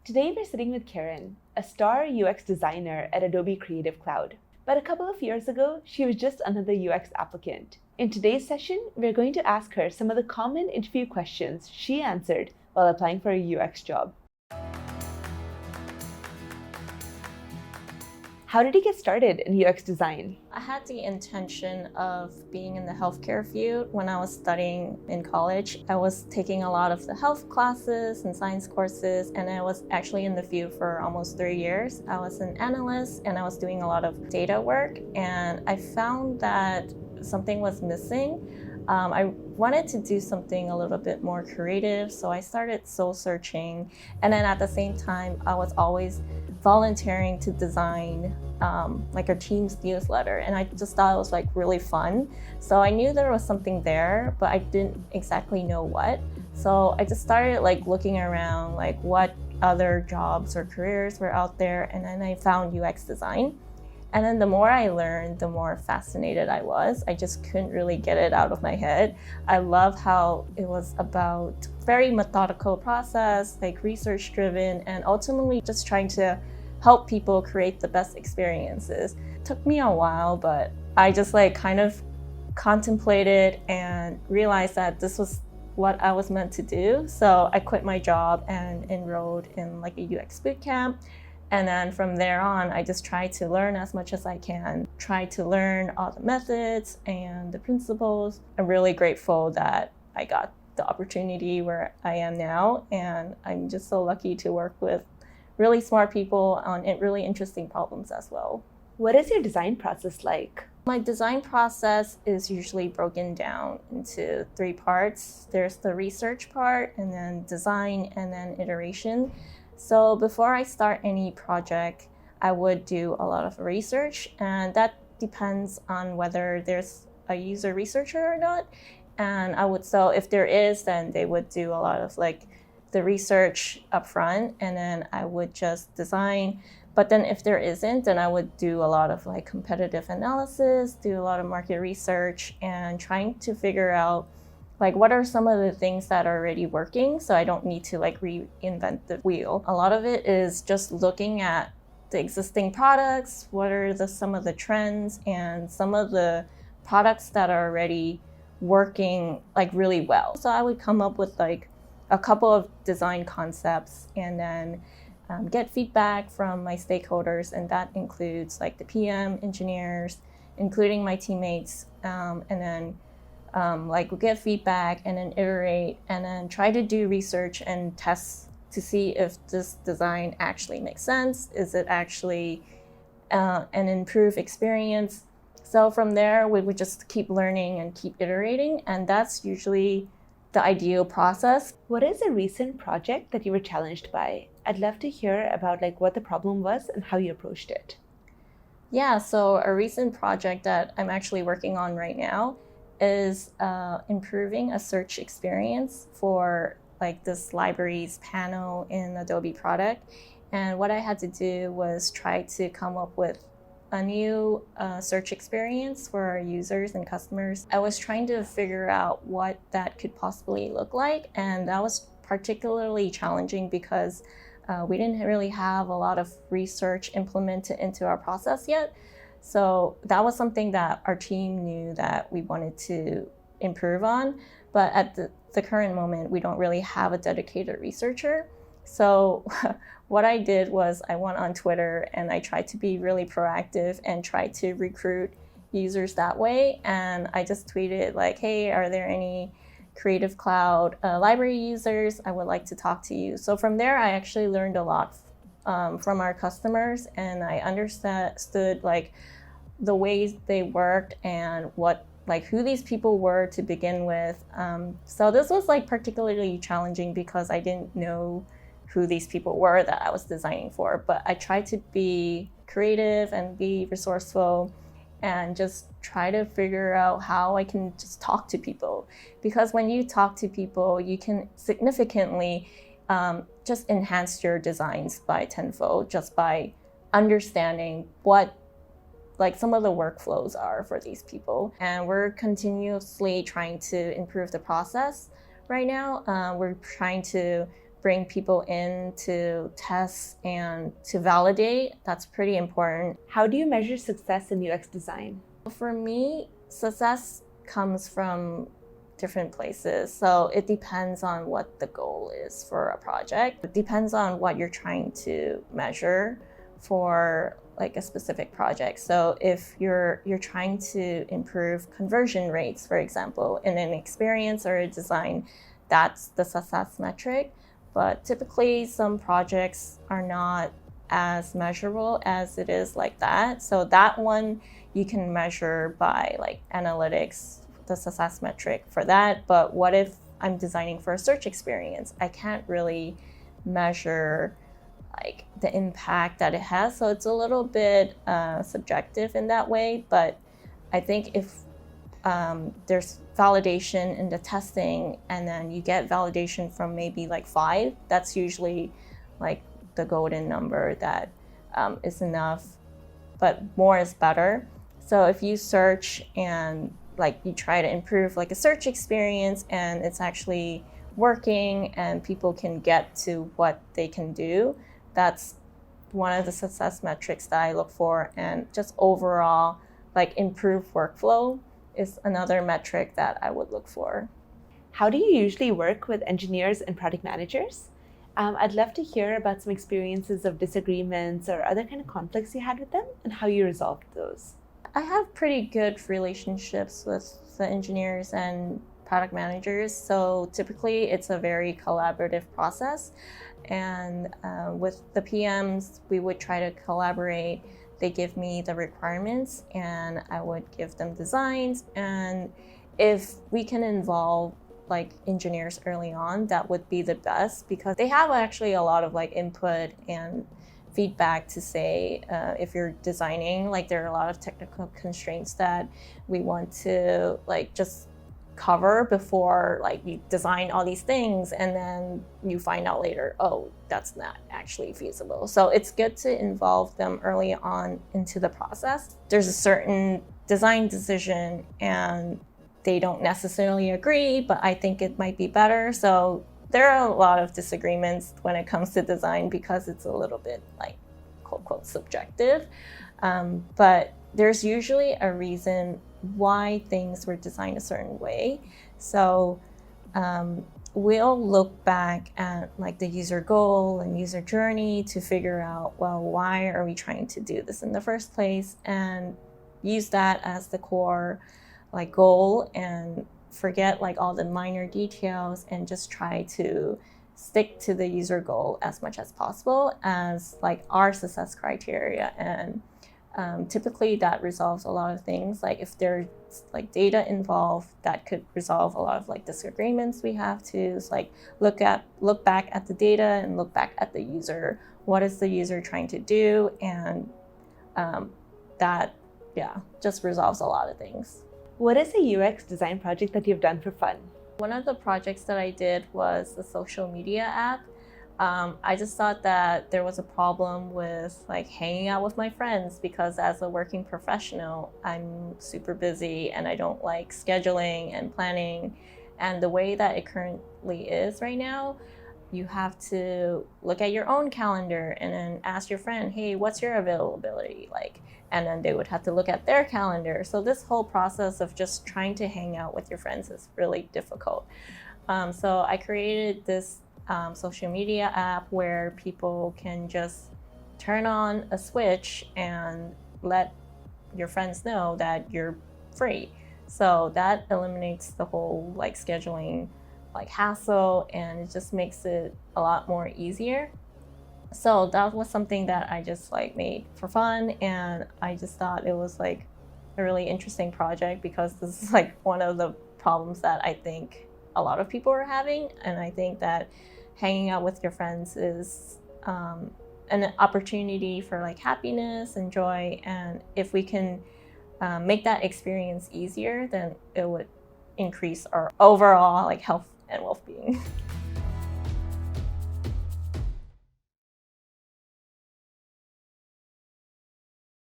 Today we're sitting with Karen, a star UX designer at Adobe Creative Cloud. But a couple of years ago, she was just another UX applicant. In today's session, we're going to ask her some of the common interview questions she answered while applying for a UX job. How did you get started in UX design? I had the intention of being in the healthcare field when I was studying in college. I was taking a lot of the health classes and science courses, and I was actually in the field for almost 3 years. I was an analyst and I was doing a lot of data work, and I found that something was missing. I wanted to do something a little bit more creative, so I started soul searching, and then at the same time I was always volunteering to design like a team's newsletter, and I just thought it was like really fun. So I knew there was something there, but I didn't exactly know what. So I just started like looking around like what other jobs or careers were out there, and then I found UX design. And then the more I learned, the more fascinated I was. I just couldn't really get it out of my head. I love how it was about very methodical process, like research driven, and ultimately just trying to help people create the best experiences. It took me a while, but I just like kind of contemplated and realized that this was what I was meant to do. So I quit my job and enrolled in like a UX bootcamp. And then from there on, I just try to learn as much as I can, try to learn all the methods and the principles. I'm really grateful that I got the opportunity where I am now. And I'm just so lucky to work with really smart people on really interesting problems as well. What is your design process like? My design process is usually broken down into 3 parts. There's the research part, and then design, and then iteration. So before I start any project, I would do a lot of research, and that depends on whether there's a user researcher or not. And so if there is, then they would do a lot of like the research up front, and then I would just design. But then if there isn't, then I would do a lot of like competitive analysis, do a lot of market research, and trying to figure out like what are some of the things that are already working, so I don't need to like reinvent the wheel. A lot of it is just looking at the existing products, what are some of the trends, and some of the products that are already working like really well. So I would come up with like a couple of design concepts, and then get feedback from my stakeholders, and that includes like the PM, engineers, including my teammates, and then like get feedback and then iterate and then try to do research and tests to see if this design actually makes sense. Is it actually an improved experience? So from there, we would just keep learning and keep iterating, and that's usually the ideal process. What is a recent project that you were challenged by? I'd love to hear about like what the problem was and how you approached it. Yeah, so a recent project that I'm actually working on right now is improving a search experience for like this libraries panel in Adobe product. And what I had to do was try to come up with a new search experience for our users and customers. I was trying to figure out what that could possibly look like, and that was particularly challenging because we didn't really have a lot of research implemented into our process yet. So that was something that our team knew that we wanted to improve on, but at the current moment, we don't really have a dedicated researcher. So what I did was I went on Twitter and I tried to be really proactive and try to recruit users that way. And I just tweeted like, hey, are there any Creative Cloud library users? I would like to talk to you. So from there, I actually learned a lot from our customers, and I understood like the ways they worked and who these people were to begin with. So this was like particularly challenging because I didn't know who these people were that I was designing for, but I tried to be creative and be resourceful and just try to figure out how I can just talk to people. Because when you talk to people, you can significantly just enhance your designs by tenfold just by understanding what like some of the workflows are for these people. And we're continuously trying to improve the process right now. We're trying to bring people in to test and to validate. That's pretty important. How do you measure success in UX design? For me, success comes from different places. So it depends on what the goal is for a project. It depends on what you're trying to measure for like a specific project. So if you're trying to improve conversion rates, for example, in an experience or a design, that's the success metric. But typically some projects are not as measurable as it is like that. So that one you can measure by like analytics, the success metric for that. But what if I'm designing for a search experience? I can't really measure like the impact that it has. So it's a little bit subjective in that way. But I think if there's validation in the testing and then you get validation from maybe like 5, that's usually like the golden number that is enough, but more is better. So if you search and like you try to improve like a search experience and it's actually working and people can get to what they can do, that's one of the success metrics that I look for. And just overall like improved workflow is another metric that I would look for. How do you usually work with engineers and product managers? I'd love to hear about some experiences of disagreements or other kind of conflicts you had with them and how you resolved those. I have pretty good relationships with the engineers and product managers. So typically it's a very collaborative process. And with the PMs, we would try to collaborate. They give me the requirements and I would give them designs. And if we can involve like engineers early on, that would be the best because they have actually a lot of like input and feedback to say if you're designing, like there are a lot of technical constraints that we want to like just cover before like you design all these things and then you find out later, oh, that's not actually feasible. So it's good to involve them early on into the process. There's a certain design decision and they don't necessarily agree, but I think it might be better. So there are a lot of disagreements when it comes to design because it's a little bit like quote, quote, subjective. But there's usually a reason why things were designed a certain way. So we'll look back at like the user goal and user journey to figure out, well, why are we trying to do this in the first place, and use that as the core like goal and forget like all the minor details and just try to stick to the user goal as much as possible as like our success criteria. And typically that resolves a lot of things. Like if there's like data involved, that could resolve a lot of like disagreements we have to like look back at the data and look back at the user. What is the user trying to do? And that just resolves a lot of things. What is a UX design project that you've done for fun? One of the projects that I did was a social media app. I just thought that there was a problem with like hanging out with my friends because as a working professional, I'm super busy and I don't like scheduling and planning. And the way that it currently is right now, you have to look at your own calendar and then ask your friend, hey, what's your availability like? And then they would have to look at their calendar. So this whole process of just trying to hang out with your friends is really difficult. So I created this social media app where people can just turn on a switch and let your friends know that you're free. So that eliminates the whole like scheduling like hassle, and it just makes it a lot more easier. So that was something that I just like made for fun, and I just thought it was like a really interesting project because this is like one of the problems that I think a lot of people are having. And I think that hanging out with your friends is an opportunity for like happiness and joy. And if we can make that experience easier, then it would increase our overall like health and well-being.